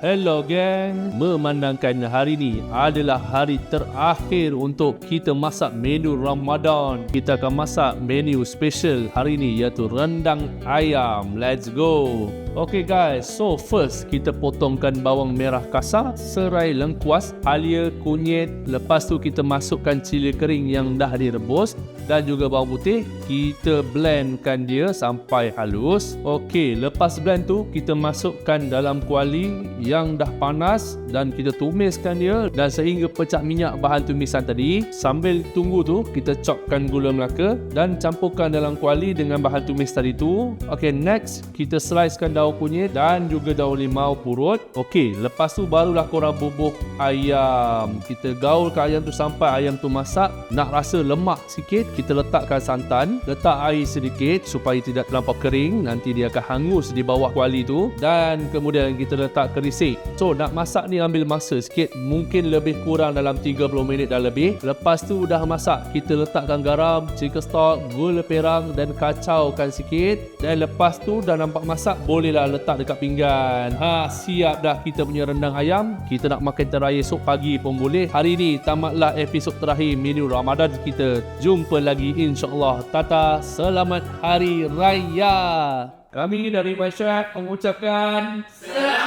Hello gang, memandangkan hari ini adalah hari terakhir untuk kita masak menu Ramadan. Kita akan masak menu special hari ini iaitu rendang ayam. Let's go. Okay guys, so first kita potongkan bawang merah kasar, serai lengkuas, halia, kunyit. Lepas tu kita masukkan cili kering yang dah direbus dan juga bawang putih. Kita blendkan dia sampai halus. Okay, lepas blend tu kita masukkan dalam kuali yang dah panas dan kita tumiskan dia dan sehingga pecah minyak bahan tumisan tadi. Sambil tunggu tu kita chopkan gula melaka dan campurkan dalam kuali dengan bahan tumis tadi tu. Okay, next kita slicekan daun kunyit dan juga daun limau purut. Okay, lepas tu barulah korang bubuh ayam. Kita gaulkan ayam tu sampai ayam tu masak. Nak rasa lemak sikit, kita letakkan santan, letak air sedikit supaya tidak terlampau kering, nanti dia akan hangus di bawah kuali tu, dan kemudian kita letak kerisik. So nak masak ni ambil masa sikit, mungkin lebih kurang dalam 30 minit dah lebih. Lepas tu dah masak, kita letakkan garam, chicken stock, gula perang dan kacaukan sikit, dan lepas tu dah nampak masak, bolehlah letak dekat pinggan. Siap dah kita punya rendang ayam. Kita nak makan teraya esok pagi pun boleh. Hari ni tamatlah episod terakhir menu Ramadan kita. Jumpa lagi insya-Allah. Tata, selamat hari raya. Kami dari masyarakat mengucapkan selamat